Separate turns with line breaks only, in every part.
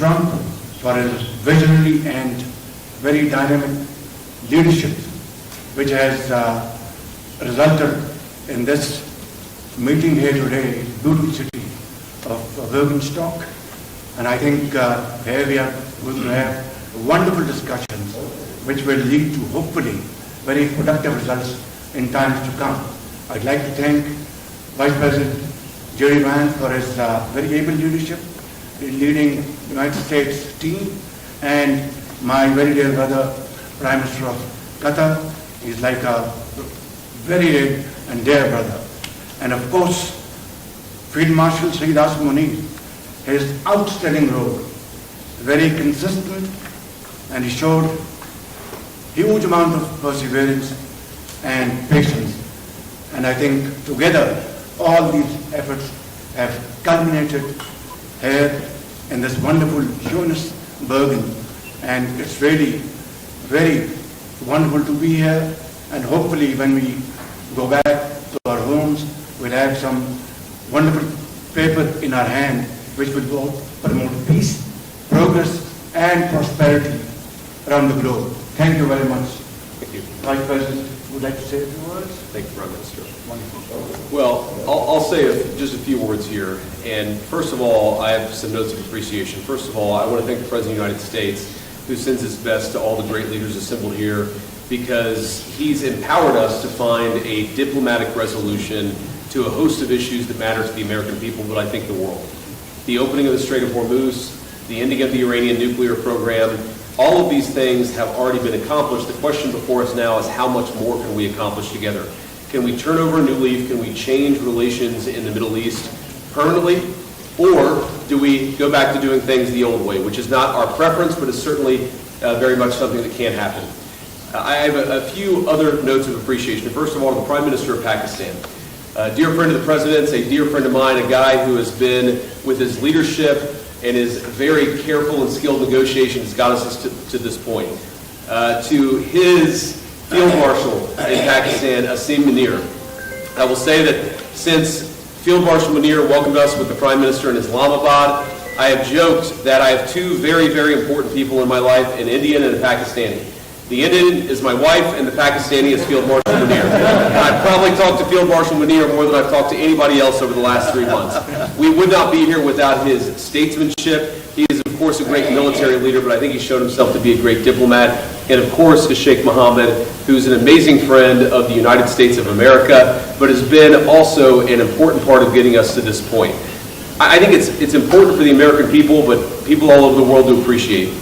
Trump for his visionary and very dynamic leadership, which has resulted in this meeting here today, beautiful city of Bergenstock. And I think here we are going to have wonderful discussions which will lead to hopefully very productive results in times to come. I'd like to thank Vice President Jerry Vance for his very able leadership in leading the United States team, and my very dear brother, Prime Minister of Qatar. He's like a very dear and dear brother. And of course, Field Marshal Sridas Munir, his outstanding role, very consistent, and he showed huge amount of perseverance and patience. And I think together all these efforts have culminated here in this wonderful Johannesburg, and it's really very wonderful to be here. And hopefully when we go back to our homes, we'll have some wonderful paper in our hand which will promote peace, progress and prosperity around the globe. Thank you very much.
Thank you.
Vice President, would like to say a few words?
Thank you, Prime Minister.
Wonderful.
Well, I'll say just a few words here. And first of all, I have some notes of appreciation. First of all, I want to thank the President of the United States, who sends his best to all the great leaders assembled here, because he's empowered us to find a diplomatic resolution to a host of issues that matter to the American people, but I think the world. The opening of the Strait of Hormuz, the ending of the Iranian nuclear program, all of these things have already been accomplished. The question before us now is how much more can we accomplish together? Can we turn over a new leaf? Can we change relations in the Middle East permanently? Or do we go back to doing things the old way, which is not our preference, but is certainly very much something that can happen. I have a few other notes of appreciation. First of all, the Prime Minister of Pakistan. A dear friend of the President's, a dear friend of mine, a guy who has been, with his leadership and his very careful and skilled negotiations, got us to this point. To his Field Marshal in Pakistan, Asim Munir. I will say that since Field Marshal Munir welcomed us with the Prime Minister in Islamabad, I have joked that I have two very, very important people in my life, an Indian and a Pakistani. The Indian is my wife, and the Pakistani is Field Marshal Munir. I've probably talked to Field Marshal Munir more than I've talked to anybody else over the last 3 months. We would not be here without his statesmanship. He is, of course, a great military leader, but I think he's shown himself to be a great diplomat. And, of course, to Sheikh Mohammed, who's an amazing friend of the United States of America, but has been also an important part of getting us to this point. I think it's important for the American people, but people all over the world to appreciate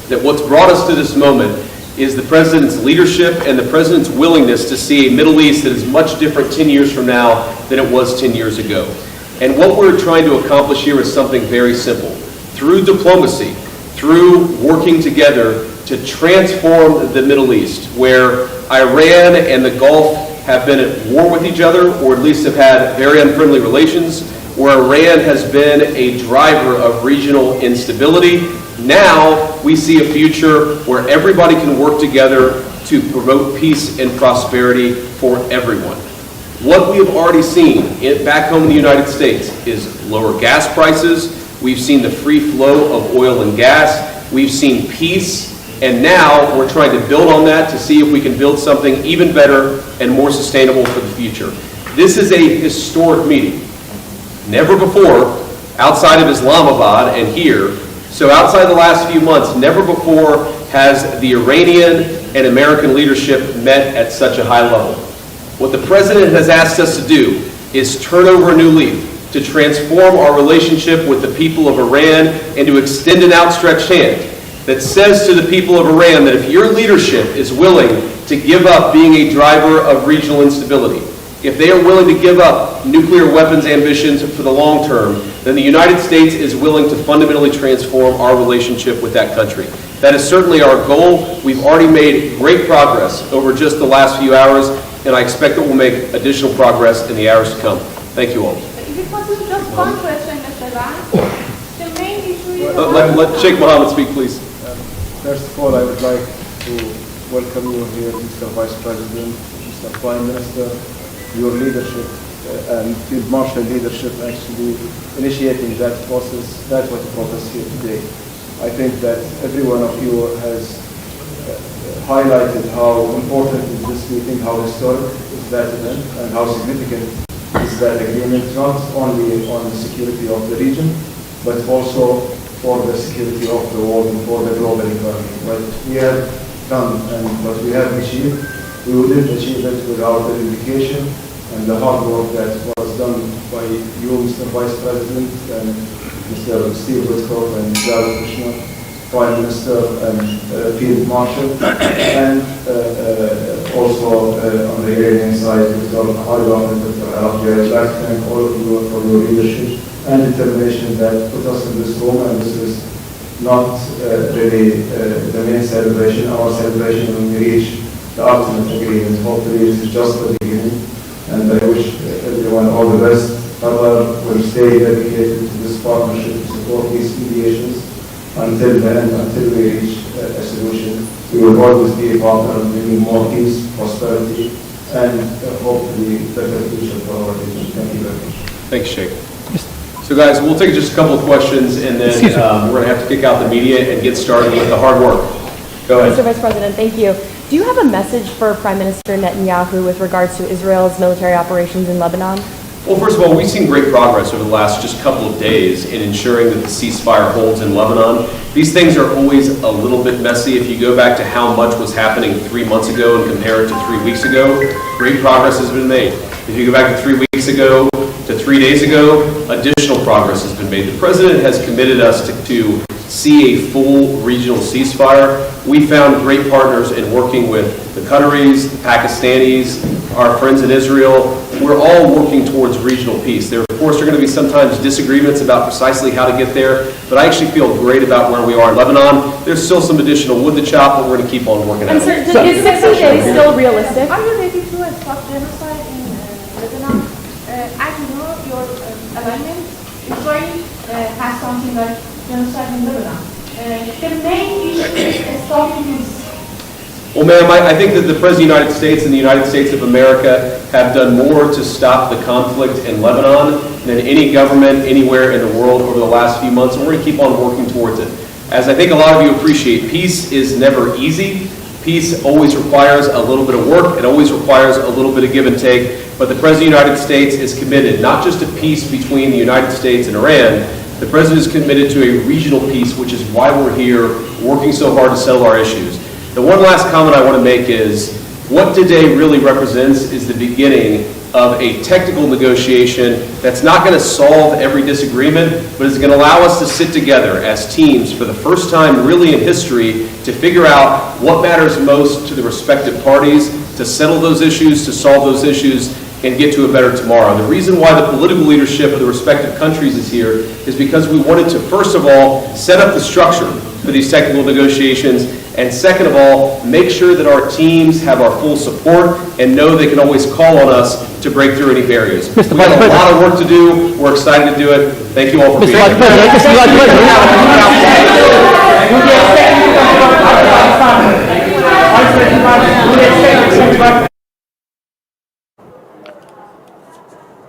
that what's brought us to this moment is the President's leadership and the President's willingness to see a Middle East that is much different 10 years from now than it was 10 years ago. And what we're trying to accomplish here is something very simple. Through diplomacy, through working together to transform the Middle East, where Iran and the Gulf have been at war with each other, or at least have had very unfriendly relations, where Iran has been a driver of regional instability. Now we see a future where everybody can work together to promote peace and prosperity for everyone. What we have already seen back home in the United States is lower gas prices. We've seen the free flow of oil and gas. We've seen peace. And now we're trying to build on that to see if we can build something even better and more sustainable for the future. This is a historic meeting. Never before, outside of Islamabad and here, so outside the last few months, never before has the Iranian and American leadership met at such a high level. What the President has asked us to do is turn over a new leaf, to transform our relationship with the people of Iran and to extend an outstretched hand that says to the people of Iran that if your leadership is willing to give up being a driver of regional instability, if they are willing to give up nuclear weapons ambitions for the long term, then the United States is willing to fundamentally transform our relationship with that country. That is certainly our goal. We've already made great progress over just the last few hours, and I expect that we'll make additional progress in the hours to come. Thank you all.
Is it possible just one question, Mr. Vance? The main issue is...
Let Sheikh Mohammed speak, please.
First of all, I would like to welcome you here, Mr. Vice President, Mr. Prime Minister, your leadership and Field Marshal leadership actually initiating that process. That's what brought us here today. I think that every one of you has highlighted how important is this meeting, how historic is that event, and how significant is that agreement, not only on the security of the region, but also for the security of the world and for the global economy. What we have done and what we have achieved, we wouldn't achieve it without the dedication and the hard work that was done by you, Mr. Vice President, and Mr. Steve Witkoff and Jared Kushner, Prime Minister and Field Marshal, and also on the Iranian side, Dr. Harlan and Dr. Arabia. I'd like to thank all of you for your leadership and determination that put us in this room, and this is not really the main celebration. Our celebration when we reach the ultimate agreement. Hopefully this is just the beginning, and I wish everyone all the best. Qatar will stay dedicated to this partnership to support these mediations until the end, until we reach a solution. We will always be a partner in bringing more peace, prosperity, and hopefully better future for our region. Thank you very much.
Thanks, Sheikh. So guys, we'll take just a couple of questions, and then we're going to have to kick out the media and get started with the hard work. Go ahead.
Mr. Vice President, thank you. Do you have a message for Prime Minister Netanyahu with regards to Israel's military operations in Lebanon?
Well, first of all, we've seen great progress over the last just couple of days in ensuring that the ceasefire holds in Lebanon. These things are always a little bit messy. If you go back to how much was happening 3 months ago and compare it to 3 weeks ago, great progress has been made. If you go back to 3 weeks ago to 3 days ago, additional progress has been made. The President has committed us to see a full regional ceasefire. We found great partners in working with the Qataris, the Pakistanis, our friends in Israel. We're all working towards regional peace. There, of course, are going to be sometimes disagreements about precisely how to get there, but I actually feel great about where we are in Lebanon. There's still some additional wood to chop, but we're going to keep on working at it.
And sir, is 60 days still realistic?
Are you ready to stop genocide in Lebanon? As you know, your alignment, Israel has something like genocide in Lebanon. The main issue is stopping this.
Well, ma'am, I think that the President of the United States and the United States of America have done more to stop the conflict in Lebanon than any government anywhere in the world over the last few months, and we're going to keep on working towards it. As I think a lot of you appreciate, peace is never easy. Peace always requires a little bit of work. It always requires a little bit of give and take. But the President of the United States is committed not just to peace between the United States and Iran. The President is committed to a regional peace, which is why we're here working so hard to settle our issues. The one last comment I want to make is what today really represents is the beginning of a technical negotiation that's not going to solve every disagreement, but is going to allow us to sit together as teams for the first time really in history to figure out what matters most to the respective parties, to settle those issues, to solve those issues, and get to a better tomorrow. The reason why the political leadership of the respective countries is here is because we wanted to, first of all, set up the structure for these technical negotiations, and second of all, make sure that our teams have our full support and know they can always call on us to break through any barriers. We've got a lot of work to do. We're excited to do it. Thank you all for being here.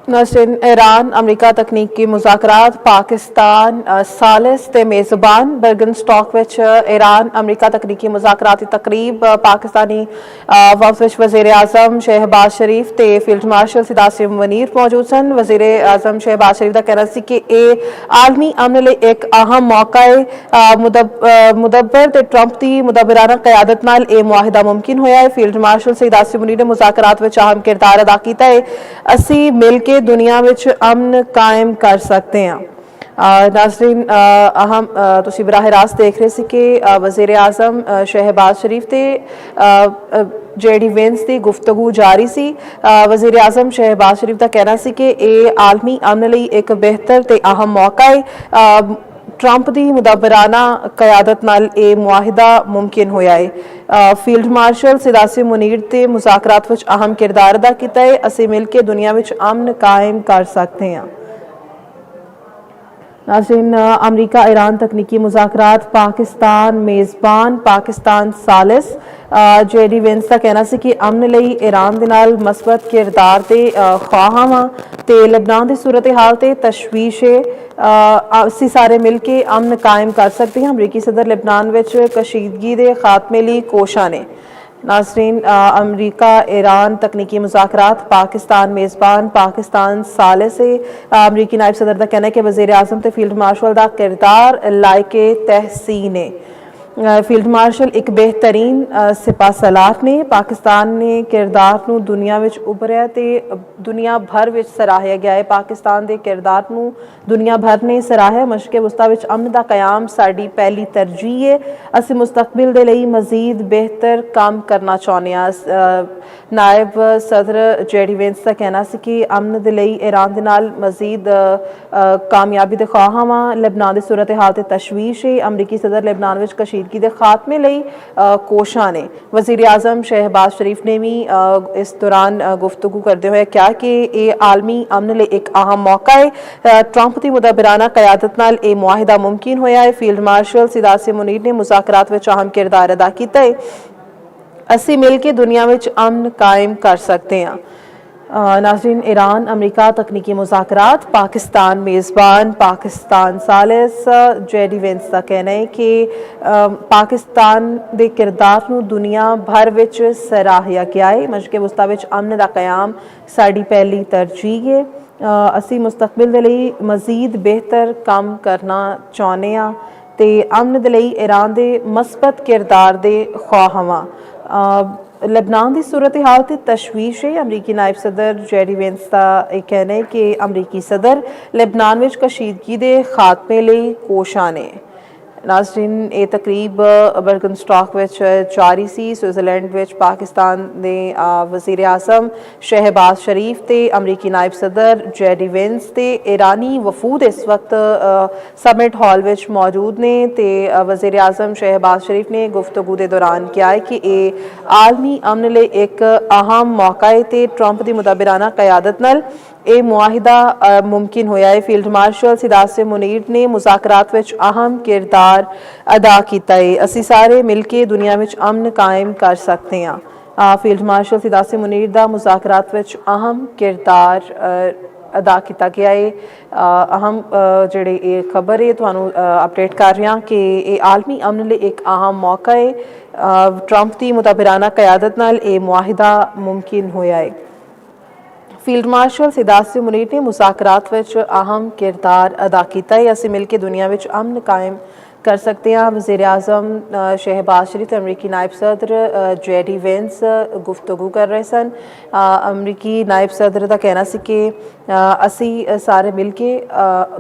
नाज़रीन, Iran अमरीका तकनीकी मुज़ाकरात पाकिस्तान सालिस ते मेज़बान बर्गन stock विच Iran अमरीका तकनीकी मुज़ाकराती तकरीब पाकिस्तानी वफ़द विच वज़ीर आज़म शहबाज शरीफ ते field marshal सिदासिम Munir मौजूद सन। वज़ीर आज़म शहबाज शरीफ का कहना सी कि यह आलमी अमन लई एक अहम मौका है। मुदब्बर ते ट्रंप की मुदब्बराना क़यादत नाल यह मुआहिदा मुमकिन होया है। फील्ड मार्शल सिदासिम मुनीर ने मुज़ाकरात विच अहम किरदार अदा किया है। असी मिल के दुनिया विच अमन कायम कर सकते हैं। नाज़रीन, अहम तुसी बराह रास्त देख रहे सी कि वज़ीर आज़म शहबाज शरीफ ते जेडी वेंस की गुफ्तगू जारी सी। वज़ीर आज़म शहबाज शरीफ का कहना सी कि यह आलमी अमन लई एक बेहतर ते अहम मौका है। ट्रंप की मुदब्बराना क़यादत नाल यह मुआहिदा मुमकिन होया है। फील्ड मार्शल सिदासिम मुनीर ते मुज़ाकरात विच अहम किरदार अदा किया है। असी मिल के दुनिया विच अमन कायम कर सकते हैं। नाज़रीन, अमरीका ईरान तकनीकी मुज़ाकरात पाकिस्तान मेज़बान पाकिस्तान सालिस जेडी वेंस का कहना सी कि अमन लई ईरान दे नाल मस्बत किरदार ते ख्वाहां वां ते लबनान दी सूरत हाल ते तशवीश असी सारे मिल के अमन कायम कर सकते हैं। अमरीकी सदर लबनान विच कशीदगी दे खात्मे लई कोशां ने। नाज़रीन, अमरीका ईरान तकनीकी मुज़ाकरात पाकिस्तान मेज़बान पाकिस्तान साले से अमरीकी नायब सदर का कहना है कि वज़ीर आज़म ते फील्ड मार्शल का किरदार लायके तहसीन है। फील्ड मार्शल एक बेहतरीन सिपा सलार ने पाकिस्तान ने किरदार नूं दुनिया विच उभरिया ते दुनिया भर विच सराहिया गया है। पाकिस्तान के किरदार नूं दुनिया भर ने सराहिया। मशरक़े वस्ता विच अमन दा क़याम साडी पहली तरजीह है। असीं मुस्तकबिल दे लई मज़ीद बेहतर काम करना चाहुंदे हां। नायब सदर जेडी वेंस का कहना सी कि अमन दे लई ईरान दे नाल मज़ीद कामयाबी दे ख्वाहां वां। लबनान दी सूरत हाल ते तशवीश है। अमरीकी सदर लबनान विच कशीदगी दे खात्मे लई कोशां ने। वज़ीर आज़म शहबाज शरीफ ने भी इस दौरान गुफ्तगू करते हुए कहा कि ये आलमी अमन लई एक अहम मौका है। ट्रंप की मुदबराना क़यादत नाल ये मुआहिदा मुमकिन होया है। फील्ड मार्शल सिदासी मुनीर ने मुज़ाकरात विच अहम किरदार अदा किया है। असी मिल के दुनिया विच अमन कायम कर सकते हैं। नाज़रीन, ईरान अमरीका तकनीकी मुज़ाकरात पाकिस्तान मेज़बान पाकिस्तान सालिस जेडी वेंस का कहना है कि पाकिस्तान के किरदार नूं दुनिया भर विच सराहिया गया है। मशरक़े वस्ता विच अमन दा क़याम साडी पहली तरजीह है। असी मुस्तकबिल दे लई मज़ीद बेहतर काम करना चाहुंदे हां ते अमन दे लई ईरान दे मस्बत किरदार दे ख्वाहां वां। लबनान की सूरत हाल ते तशवीश है। अमरीकी नायब सदर जेडी वेंस का यह कहना है कि अमरीकी सदर लबनान विच कशीदगी दे खात्मे लई कोशां ने। नाज़रीन, ये तकरीब बर्गन स्टॉक विच जारी सी। स्विट्ज़रलैंड विच पाकिस्तान दे वज़ीर आज़म शहबाज शरीफ ते अमरीकी नायब सदर जेडी वेंस ते ईरानी वफूद इस वक्त समिट हॉल विच मौजूद ने ते वज़ीर आज़म शहबाज शरीफ ने गुफ्तगू के दौरान कहा है कि ये आलमी अमन लई एक अहम मौका है ते ट्रंप की मुदबराना क़यादत नाल ये मुआहिदा मुमकिन होया है। फील्ड मार्शल सिदासी मुनीर ने मुज़ाकरात विच अहम किरदार अदा किया है। असी सारे मिल के दुनिया विच अमन कायम कर सकते हैं। फील्ड मार्शल सिदासी मुनीर दा मुज़ाकरात विच अहम किरदार अदा किया गया है। अहम जिहड़ी ये खबर है तुहानू अपडेट कर रहे हैं कि ये आलमी अमन लई एक अहम मौका है। ट्रंप की मुदबराना क़यादत नाल ये मुआहिदा मुमकिन होया है। फील्ड मार्शल सिदासी मुनीर ने मुज़ाकरात विच अहम किरदार अदा किया है। असीं मिल के दुनिया विच अमन कायम कर सकते हैं। वज़ीर आज़म शहबाज शरीफ अमरीकी नायब सदर जेडी वेंस गुफ्तगू कर रहे सन। अमरीकी नायब सदर का कहना सी कि असी सारे मिल के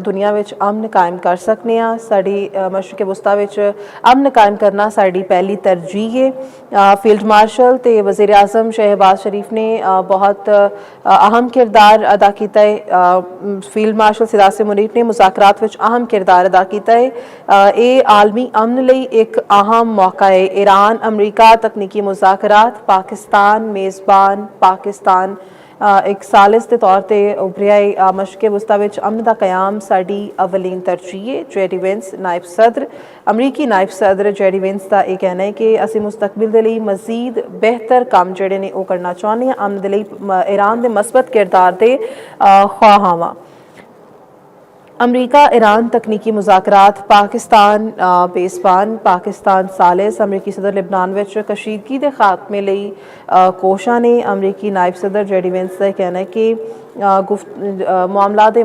दुनिया विच अमन कायम कर सकते हैं। साडी मशरक़े वस्ता विच अमन कायम करना साडी पहली तरजीह है। फील्ड मार्शल ते वज़ीर आज़म शहबाज शरीफ ने बहुत अहम किरदार अदा किया है। फील्ड मार्शल सिदासी मुनीर ने मुज़ाकरात विच अहम किरदार अदा किया है। ये आलमी अमन लई एक अहम मौका है। ईरान अमरीका तकनीकी मुज़ाकरात पाकिस्तान मेज़बान पाकिस्तान एक सालिस के तौर पर उभरिया है। मशरक़े वस्ता विच अमन दा क़याम साडी अवलीन तरजीह है। जेडी वेंस नायब सदर अमरीकी नायब सदर जेडी वेंस का यह कहना है कि असी मुस्तकबिल दे लई मज़ीद बेहतर काम जिहड़े ने वो करना चाहुंदे हां। अमन दे लई ईरान दे मस्बत किरदार दे ख्वाहां वां। अमरीका ईरान तकनीकी मुज़ाकरात पाकिस्तान मेज़बान पाकिस्तान सालिस अमरीकी सदर लबनान विच कशीदगी दे खात्मे लई कोशां ने। अमरीकी नायब सदर जेडी वेंस का कहना है कि मामला दे